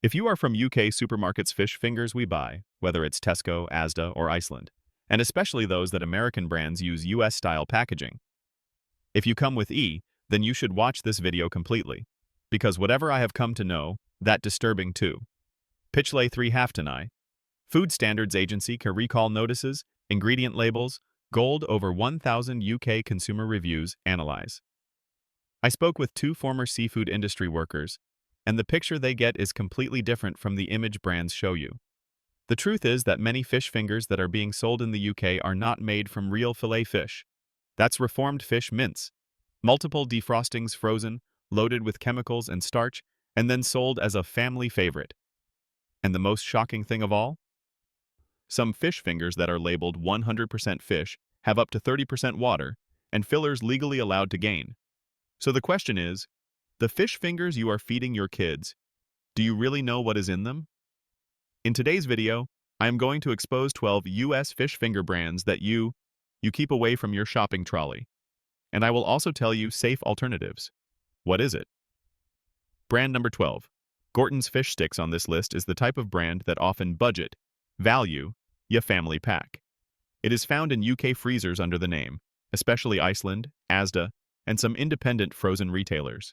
If you are from UK supermarkets, fish fingers we buy, whether it's Tesco, Asda, or Iceland, and especially those that American brands use US-style packaging. If you come with E, then you should watch this video completely, because whatever I have come to know, that disturbing too. Pitchley 3 Haftanai. Food Standards Agency can recall notices, ingredient labels, gold over 1,000 UK consumer reviews, analyze. I spoke with two former seafood industry workers, and the picture they get is completely different from the image brands show you. The truth is that many fish fingers that are being sold in the UK are not made from real fillet fish. That's reformed fish mince. Multiple defrostings frozen, loaded with chemicals and starch, and then sold as a family favorite. And the most shocking thing of all? Some fish fingers that are labeled 100% fish have up to 30% water, and fillers legally allowed to gain. So the question is, the fish fingers you are feeding your kids, do you really know what is in them? In today's video, I am going to expose 12 US fish finger brands that you keep away from your shopping trolley. And I will also tell you safe alternatives. What is it? Brand number 12. Gorton's Fish Sticks on this list is the type of brand that often budget, value, ya family pack. It is found in UK freezers under the name, especially Iceland, Asda, and some independent frozen retailers.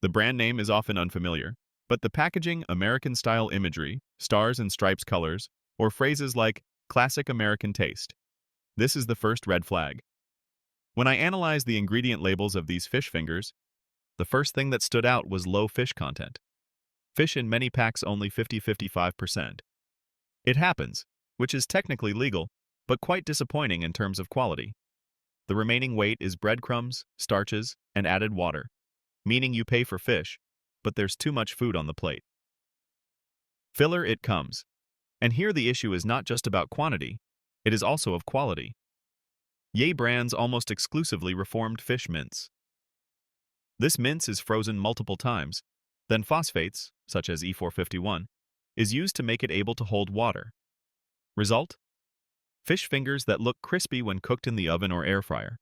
The brand name is often unfamiliar, but the packaging, American-style imagery, stars and stripes colors, or phrases like classic American taste. This is the first red flag. When I analyzed the ingredient labels of these fish fingers, the first thing that stood out was low fish content. Fish in many packs only 50–55%. It happens, which is technically legal, but quite disappointing in terms of quality. The remaining weight is breadcrumbs, starches, and added water, meaning you pay for fish, but there's too much food on the plate. Filler it comes. And here the issue is not just about quantity, it is also of quality. Ye brands almost exclusively reformed fish mince. This mince is frozen multiple times, then phosphates, such as E451, is used to make it able to hold water. Result? Fish fingers that look crispy when cooked in the oven or air fryer.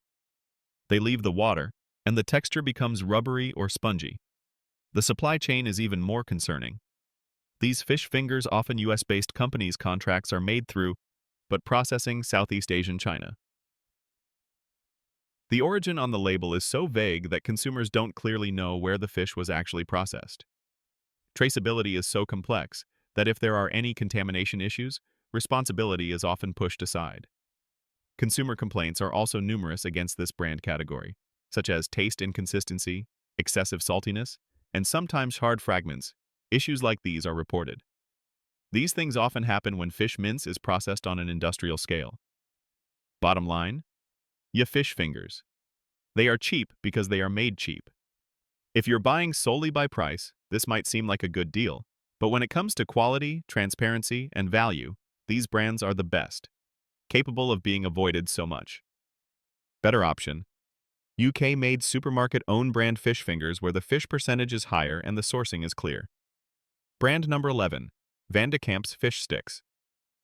They leave the water, and the texture becomes rubbery or spongy. The supply chain is even more concerning. These fish fingers, often US-based companies' contracts are made through, but processing Southeast Asian China. The origin on the label is so vague that consumers don't clearly know where the fish was actually processed. Traceability is so complex that if there are any contamination issues, responsibility is often pushed aside. Consumer complaints are also numerous against this brand category, such as taste inconsistency, excessive saltiness, and sometimes hard fragments. Issues like these are reported. These things often happen when fish mince is processed on an industrial scale. Bottom line? Ya fish fingers. They are cheap because they are made cheap. If you're buying solely by price, this might seem like a good deal, but when it comes to quality, transparency, and value, these brands are the best, capable of being avoided so much. Better option. UK-made supermarket own brand fish fingers where the fish percentage is higher and the sourcing is clear. Brand number 11. Van de Kamp's Fish Sticks.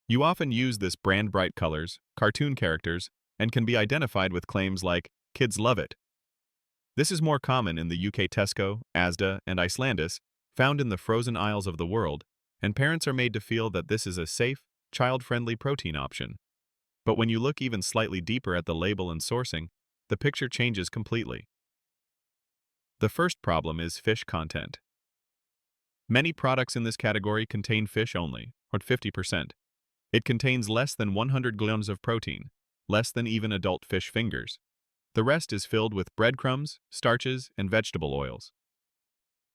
You often use this brand bright colors, cartoon characters, and can be identified with claims like, "Kids love it." This is more common in the UK Tesco, Asda, and Icelandis, found in the frozen aisles of the world, and parents are made to feel that this is a safe, child-friendly protein option. But when you look even slightly deeper at the label and sourcing, the picture changes completely. The first problem is fish content. Many products in this category contain fish only, or 50%. It contains less than 100 grams of protein, less than even adult fish fingers. The rest is filled with breadcrumbs, starches, and vegetable oils.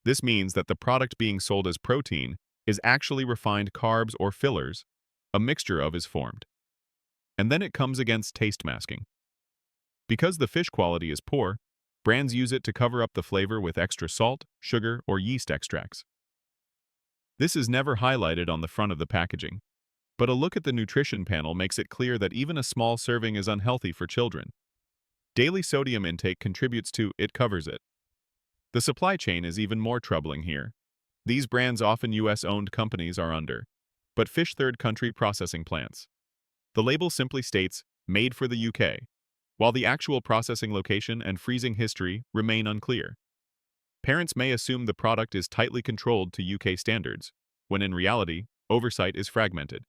This means that the product being sold as protein is actually refined carbs or fillers, a mixture of is formed. And then it comes against taste masking. Because the fish quality is poor, brands use it to cover up the flavor with extra salt, sugar, or yeast extracts. This is never highlighted on the front of the packaging, but a look at the nutrition panel makes it clear that even a small serving is unhealthy for children. Daily sodium intake contributes to it covers it. The supply chain is even more troubling here. These brands, often US-owned companies, are under, but fish third country processing plants. The label simply states, made for the UK, while the actual processing location and freezing history remain unclear. Parents may assume the product is tightly controlled to UK standards, when in reality, oversight is fragmented.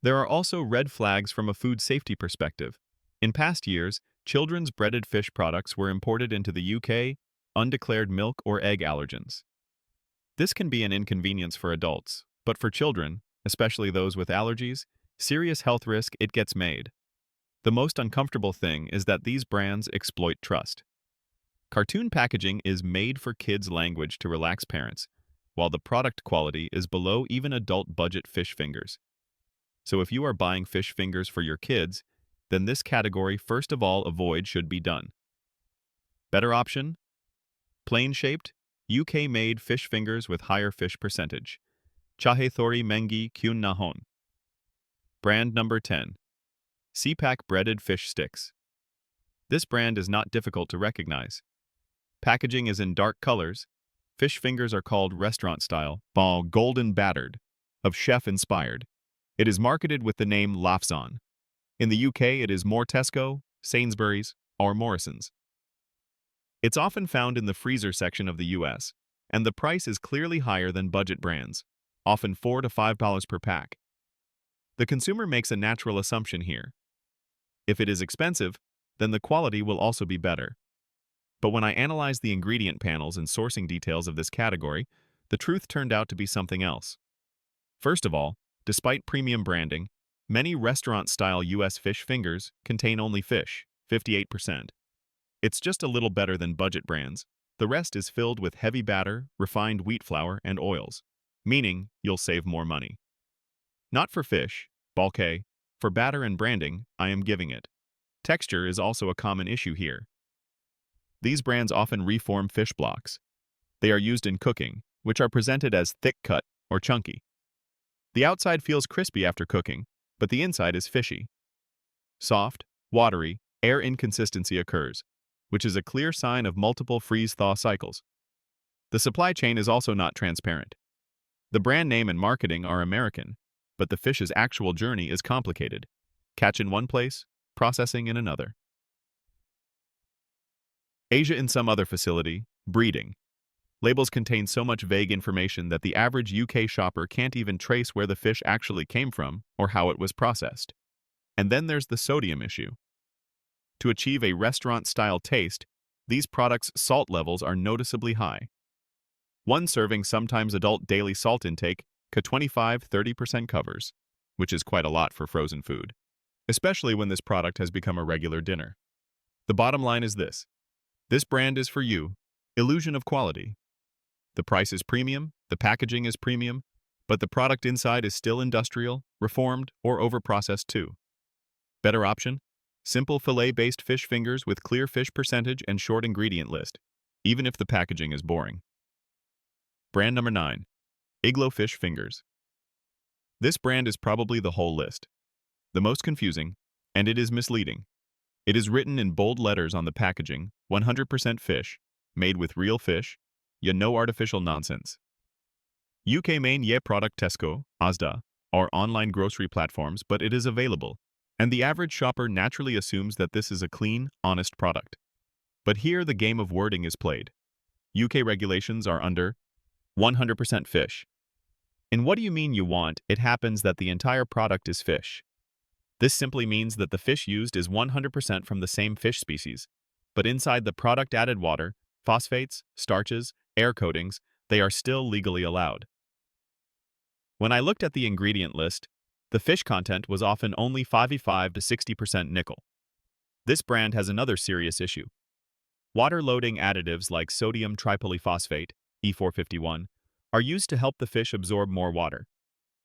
There are also red flags from a food safety perspective. In past years, children's breaded fish products were imported into the UK, undeclared milk or egg allergens. This can be an inconvenience for adults, but for children, especially those with allergies, serious health risk it gets made. The most uncomfortable thing is that these brands exploit trust. Cartoon packaging is made for kids' language to relax parents, while the product quality is below even adult budget fish fingers. So if you are buying fish fingers for your kids, then this category first of all avoid should be done. Better option? Plain-shaped, UK-made fish fingers with higher fish percentage. Chahe thori mengi kyun nahon. Brand number 10. CPAC breaded fish sticks. This brand is not difficult to recognize. Packaging is in dark colors. Fish fingers are called restaurant style, ball golden battered, of chef-inspired. It is marketed with the name Lafzon. In the UK, it is more Tesco, Sainsbury's, or Morrison's. It's often found in the freezer section of the US, and the price is clearly higher than budget brands, often $4 to $5 per pack. The consumer makes a natural assumption here. If it is expensive, then the quality will also be better. But when I analyzed the ingredient panels and sourcing details of this category, the truth turned out to be something else. First of all, despite premium branding, many restaurant-style US fish fingers contain only fish, 58%. It's just a little better than budget brands. The rest is filled with heavy batter, refined wheat flour, and oils, meaning you'll save more money. Not for fish, bulke, for batter and branding, I am giving it. Texture is also a common issue here. These brands often reform fish blocks. They are used in cooking, which are presented as thick-cut or chunky. The outside feels crispy after cooking, but the inside is fishy. Soft, watery, air inconsistency occurs, which is a clear sign of multiple freeze-thaw cycles. The supply chain is also not transparent. The brand name and marketing are American, but the fish's actual journey is complicated. Catch in one place, processing in another. Asia in some other facility, breeding. Labels contain so much vague information that the average UK shopper can't even trace where the fish actually came from or how it was processed. And then there's the sodium issue. To achieve a restaurant-style taste, these products' salt levels are noticeably high. One serving sometimes adult daily salt intake could 25–30% covers, which is quite a lot for frozen food, especially when this product has become a regular dinner. The bottom line is this. This brand is for you. Illusion of quality. The price is premium, the packaging is premium, but the product inside is still industrial, reformed, or overprocessed too. Better option? Simple fillet-based fish fingers with clear fish percentage and short ingredient list, even if the packaging is boring. Brand number 9. Iglo Fish Fingers. This brand is probably the whole list. The most confusing, and it is misleading. It is written in bold letters on the packaging, 100% fish, made with real fish, yet no artificial nonsense. UK main ye product Tesco, Asda, are online grocery platforms, but it is available, and the average shopper naturally assumes that this is a clean, honest product. But here the game of wording is played. UK regulations are under 100% fish. In what do you mean you want, it happens that the entire product is fish. This simply means that the fish used is 100% from the same fish species, but inside the product added water, phosphates, starches, air coatings, they are still legally allowed. When I looked at the ingredient list, the fish content was often only 55 to 60% nickel. This brand has another serious issue. Water-loading additives like sodium tripolyphosphate, E451, are used to help the fish absorb more water.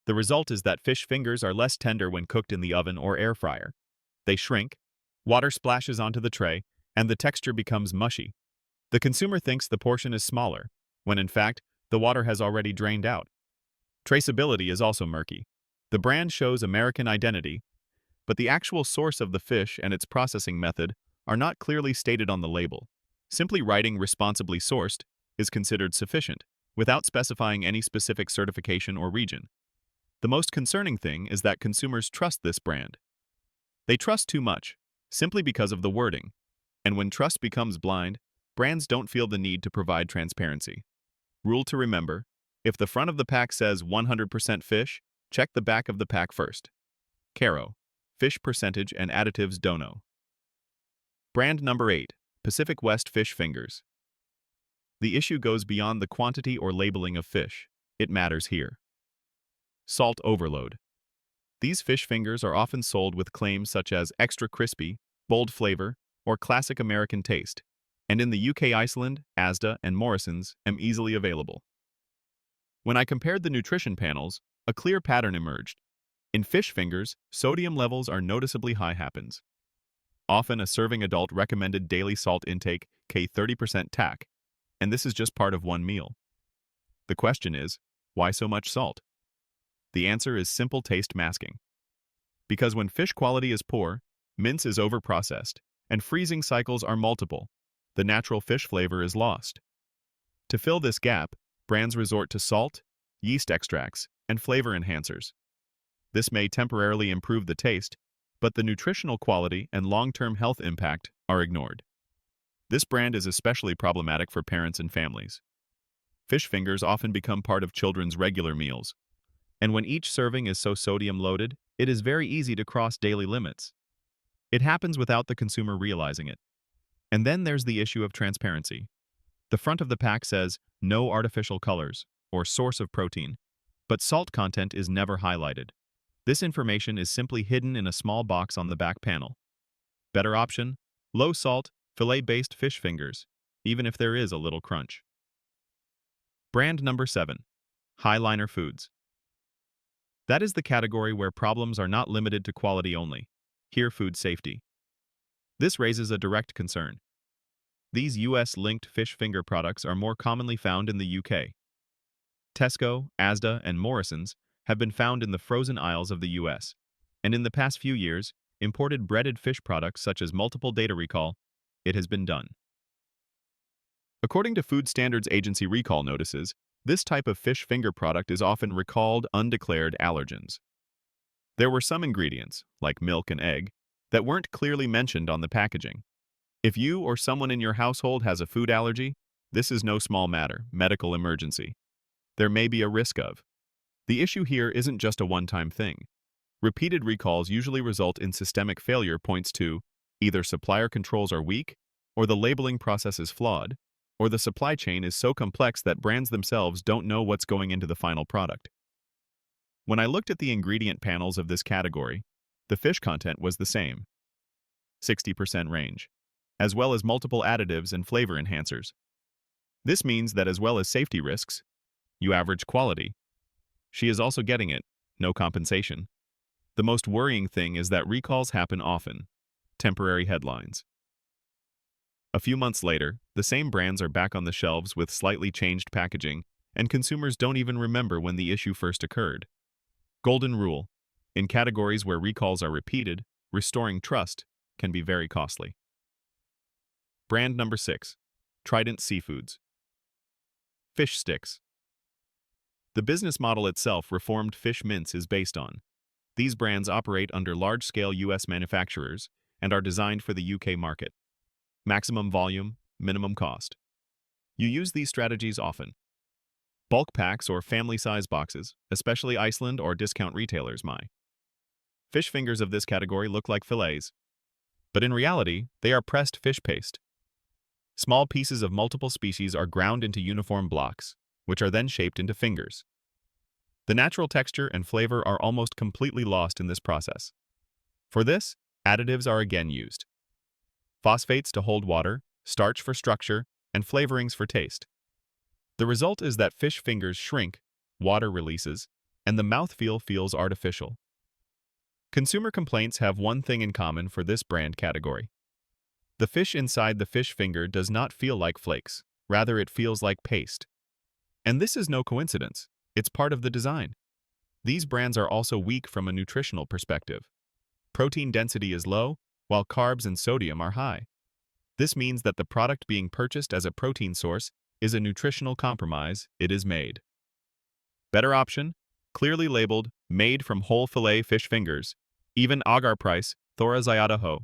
The result is that fish fingers are less tender when cooked in the oven or air fryer. They shrink, water splashes onto the tray, and the texture becomes mushy. The consumer thinks the portion is smaller, when in fact, the water has already drained out. Traceability is also murky. The brand shows American identity, but the actual source of the fish and its processing method are not clearly stated on the label. Simply writing responsibly sourced is considered sufficient, without specifying any specific certification or region. The most concerning thing is that consumers trust this brand. They trust too much, simply because of the wording. And when trust becomes blind, brands don't feel the need to provide transparency. Rule to remember: If the front of the pack says 100% fish, check the back of the pack first. Caro. Fish percentage and additives dono. Brand number 8. Pacific West Fish Fingers. The issue goes beyond the quantity or labeling of fish. It matters here. Salt overload. These fish fingers are often sold with claims such as extra crispy, bold flavor, or classic American taste, and in the UK, Iceland, Asda, and Morrison's am easily available. When I compared the nutrition panels, a clear pattern emerged. In fish fingers, sodium levels are noticeably high happens. Often a serving adult recommended daily salt intake K 30% TAC, and this is just part of one meal. The question is, why so much salt? The answer is simple taste masking. Because when fish quality is poor, mince is overprocessed, and freezing cycles are multiple, the natural fish flavor is lost. To fill this gap, brands resort to salt, yeast extracts, and flavor enhancers. This may temporarily improve the taste, but the nutritional quality and long-term health impact are ignored. This brand is especially problematic for parents and families. Fish fingers often become part of children's regular meals, and when each serving is so sodium-loaded, it is very easy to cross daily limits. It happens without the consumer realizing it. And then there's the issue of transparency. The front of the pack says, no artificial colors, or source of protein, but salt content is never highlighted. This information is simply hidden in a small box on the back panel. Better option, low-salt, fillet-based fish fingers, even if there is a little crunch. Brand number 7. Highliner Foods. That is the category where problems are not limited to quality only. Here, food safety. This raises a direct concern. These US-linked fish finger products are more commonly found in the UK. Tesco, Asda, and Morrison's have been found in the frozen aisles of the US, and in the past few years, imported breaded fish products such as multiple data recall, it has been done. According to Food Standards Agency recall notices, this type of fish finger product is often recalled undeclared allergens. There were some ingredients, like milk and egg, that weren't clearly mentioned on the packaging. If you or someone in your household has a food allergy, this is no small matter, medical emergency. There may be a risk of. The issue here isn't just a one-time thing. Repeated recalls usually result in systemic failure points to either supplier controls are weak, or the labeling process is flawed, or the supply chain is so complex that brands themselves don't know what's going into the final product. When I looked at the ingredient panels of this category, the fish content was the same, 60% range, as well as multiple additives and flavor enhancers. This means that as well as safety risks, you average quality. She is also getting it, no compensation. The most worrying thing is that recalls happen often. Temporary headlines. A few months later, the same brands are back on the shelves with slightly changed packaging, and consumers don't even remember when the issue first occurred. Golden rule: in categories where recalls are repeated, restoring trust can be very costly. Brand number 6. Trident Seafoods. Fish sticks. The business model itself reformed fish mince is based on. These brands operate under large-scale US manufacturers and are designed for the UK market. Maximum volume, minimum cost. You use these strategies often. Bulk packs or family-size boxes, especially Iceland or discount retailers might. Fish fingers of this category look like fillets, but in reality, they are pressed fish paste. Small pieces of multiple species are ground into uniform blocks, which are then shaped into fingers. The natural texture and flavor are almost completely lost in this process. For this, additives are again used. Phosphates to hold water, starch for structure, and flavorings for taste. The result is that fish fingers shrink, water releases, and the mouthfeel feels artificial. Consumer complaints have one thing in common for this brand category. The fish inside the fish finger does not feel like flakes, rather it feels like paste. And this is no coincidence, it's part of the design. These brands are also weak from a nutritional perspective. Protein density is low, while carbs and sodium are high. This means that the product being purchased as a protein source is a nutritional compromise. It is made. Better option, clearly labeled, made from whole fillet fish fingers, even agar price, Thorazayada Ho.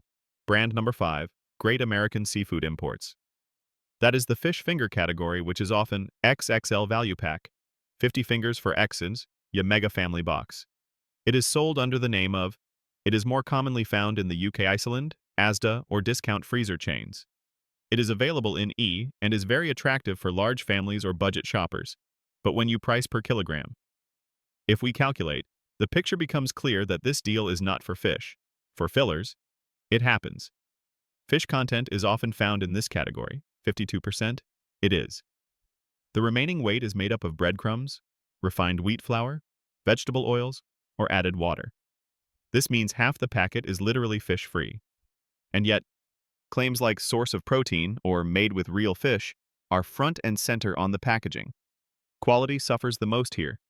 Brand number 5, Great American Seafood Imports. That is the fish finger category, which is often XXL value pack. 50 fingers for X's, Ya Mega Family Box. It is sold under the name of. It is more commonly found in the UK Iceland, Asda, or discount freezer chains. It is available in E and is very attractive for large families or budget shoppers. But when you price per kilogram, if we calculate, the picture becomes clear that this deal is not for fish. For fillers, it happens. Fish content is often found in this category, 52%. It is. The remaining weight is made up of breadcrumbs, refined wheat flour, vegetable oils, or added water. This means half the packet is literally fish-free. And yet, claims like source of protein or made with real fish are front and center on the packaging. Quality suffers the most here.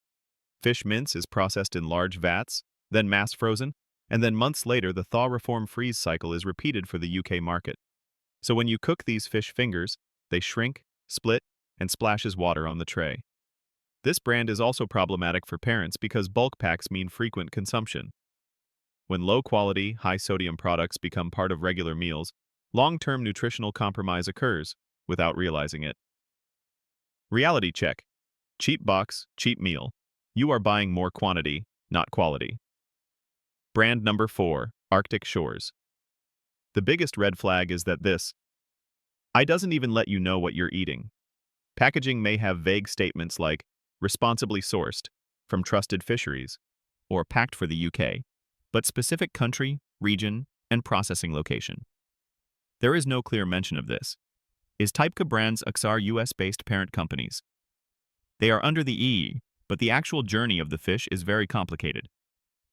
Fish mince is processed in large vats, then mass frozen, and then months later the thaw-reform-freeze cycle is repeated for the UK market. So when you cook these fish fingers, they shrink, split, and splashes water on the tray. This brand is also problematic for parents because bulk packs mean frequent consumption. When low-quality, high-sodium products become part of regular meals, long-term nutritional compromise occurs without realizing it. Reality check. Cheap box, cheap meal. You are buying more quantity, not quality. Brand number 4, Arctic Shores. The biggest red flag is that this I doesn't even let you know what you're eating. Packaging may have vague statements like responsibly sourced, from trusted fisheries, or packed for the UK, but specific country, region, and processing location. There is no clear mention of this. Is Typka Brands Aksar US-based parent companies? They are under the EE, but the actual journey of the fish is very complicated.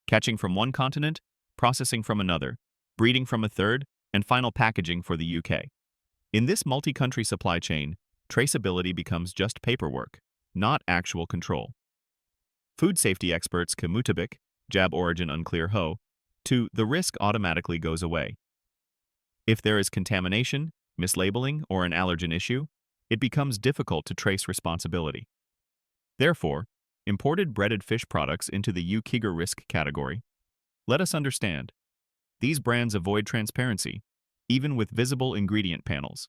Catching from one continent, processing from another, breeding from a third, and final packaging for the UK. In this multi-country supply chain, traceability becomes just paperwork, not actual control. Food safety experts Kamutabik, jab origin unclear ho, to the risk automatically goes away. If there is contamination, mislabeling, or an allergen issue, it becomes difficult to trace responsibility. Therefore, imported breaded fish products into the UKIGR risk category. Let us understand. These brands avoid transparency, even with visible ingredient panels.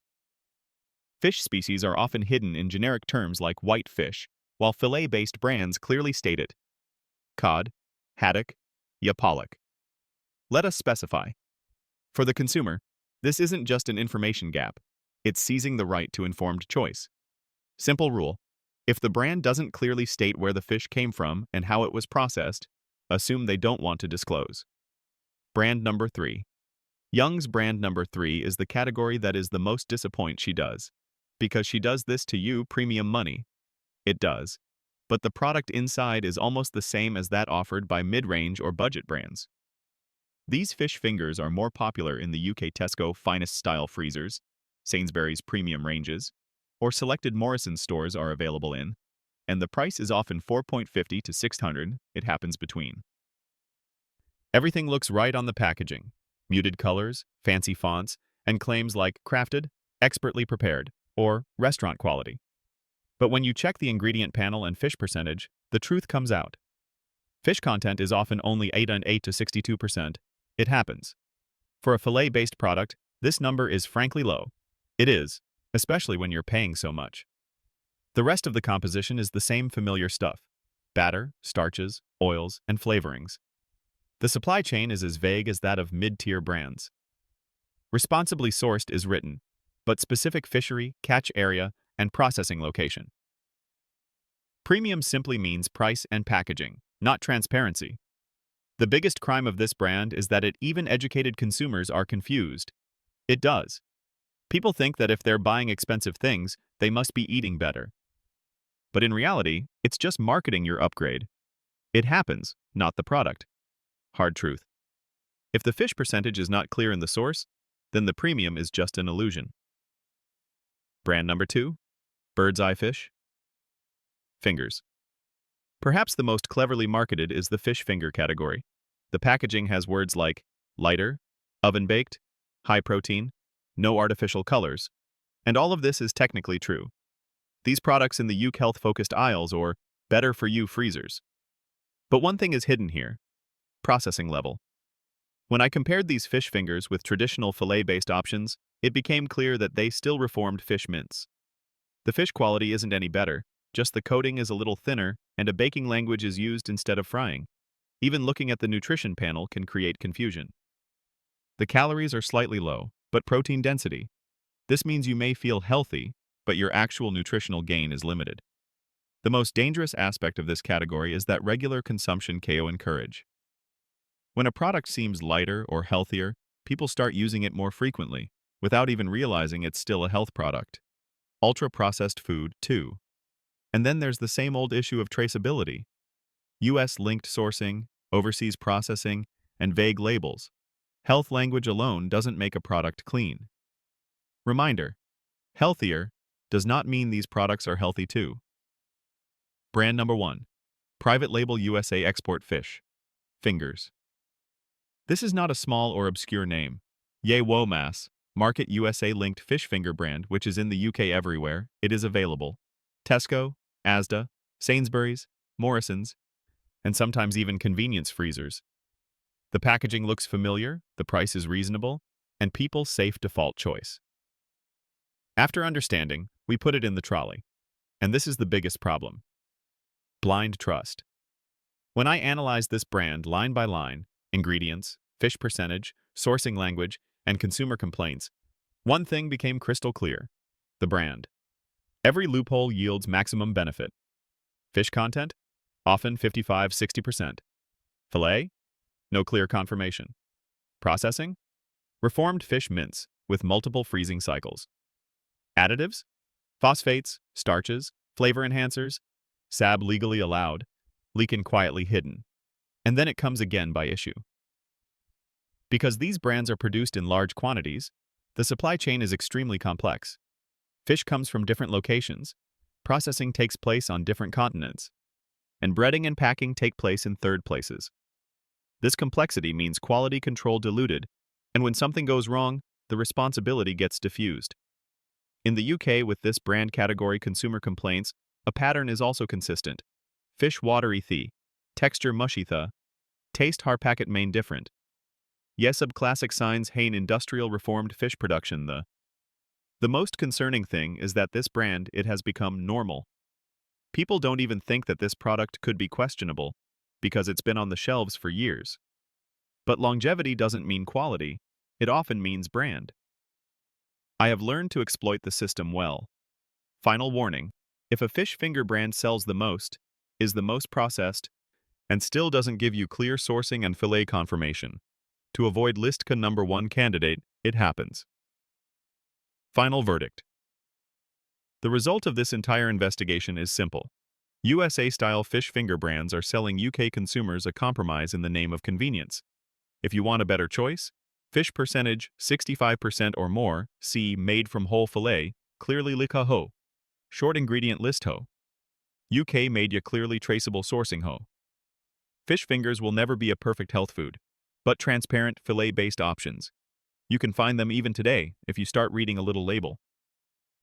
Fish species are often hidden in generic terms like white fish, while fillet-based brands clearly state it. Cod, haddock, ya pollock. Let us specify. For the consumer, this isn't just an information gap. It's seizing the right to informed choice. Simple rule. If the brand doesn't clearly state where the fish came from and how it was processed, assume they don't want to disclose. Brand number 3. Young's brand number 3 is the category that is the most disappoint she does. Because she does this to you premium money. It does. But the product inside is almost the same as that offered by mid-range or budget brands. These fish fingers are more popular in the UK Tesco Finest Style freezers, Sainsbury's premium ranges, or selected Morrisons stores are available in, and the price is often £4.50 to £600, it happens between. Everything looks right on the packaging. Muted colors, fancy fonts, and claims like crafted, expertly prepared, or restaurant quality. But when you check the ingredient panel and fish percentage, the truth comes out. Fish content is often only 8 to 62%. It happens. For a fillet-based product, this number is frankly low. It is, especially when you're paying so much. The rest of the composition is the same familiar stuff: batter, starches, oils, and flavorings. The supply chain is as vague as that of mid-tier brands. Responsibly sourced is written, but specific fishery, catch area, and processing location. Premium simply means price and packaging, not transparency. The biggest crime of this brand is that even educated consumers are confused. It does. People think that if they're buying expensive things, they must be eating better. But in reality, it's just marketing your upgrade. It happens, not the product. Hard truth. If the fish percentage is not clear in the source, then the premium is just an illusion. Brand number 2, Bird's Eye Fish. Fingers. Perhaps the most cleverly marketed is the fish finger category. The packaging has words like lighter, oven-baked, high protein, no artificial colors, and all of this is technically true. These products in the UK health-focused aisles or better-for-you freezers. But one thing is hidden here: processing level. When I compared these fish fingers with traditional fillet-based options, it became clear that they still reformed fish mince. The fish quality isn't any better, just the coating is a little thinner and a baking language is used instead of frying. Even looking at the nutrition panel can create confusion. The calories are slightly low, but protein density. This means you may feel healthy, but your actual nutritional gain is limited. The most dangerous aspect of this category is that regular consumption can encourage. When a product seems lighter or healthier, people start using it more frequently, without even realizing it's still a health product. Ultra-processed food, too. And then there's the same old issue of traceability. US-linked sourcing, overseas processing, and vague labels. Health language alone doesn't make a product clean. Reminder: healthier does not mean these products are healthy too. Brand number 1. Private label USA export fish. Fingers. This is not a small or obscure name. Ye Wo Mas, market USA-linked fish finger brand which is in the UK everywhere. It is available. Tesco, Asda, Sainsbury's, Morrison's, and sometimes even convenience freezers. The packaging looks familiar, the price is reasonable, and people's safe default choice. After understanding, we put it in the trolley. And this is the biggest problem. Blind trust. When I analyzed this brand line by line, ingredients, fish percentage, sourcing language, and consumer complaints, one thing became crystal clear: the brand. Every loophole yields maximum benefit. Fish content? Often 55–60%. Filet? No clear confirmation. Processing? Reformed fish mince with multiple freezing cycles. Additives? Phosphates, starches, flavor enhancers, SAB legally allowed, leakin quietly hidden. And then it comes again by issue. Because these brands are produced in large quantities, the supply chain is extremely complex. Fish comes from different locations, processing takes place on different continents, and breading and packing take place in third places. This complexity means quality control diluted, and when something goes wrong, the responsibility gets diffused. In the UK with this brand category consumer complaints, a pattern is also consistent. Fish watery the, texture mushy the, taste har packet main different. Yes subclassic signs hain industrial reformed fish production the. The most concerning thing is that this brand it has become normal. People don't even think that this product could be questionable, because it's been on the shelves for years. But longevity doesn't mean quality, it often means brand. I have learned to exploit the system well. Final warning: if a fish finger brand sells the most, is the most processed, and still doesn't give you clear sourcing and fillet confirmation, to avoid listka number 1 candidate, it happens. Final verdict. The result of this entire investigation is simple. USA-style fish finger brands are selling UK consumers a compromise in the name of convenience. If you want a better choice, fish percentage 65% or more, see made from whole fillet, clearly lika ho. Short ingredient list ho. UK made ya clearly traceable sourcing ho. Fish fingers will never be a perfect health food, but transparent fillet-based options. You can find them even today if you start reading a little label.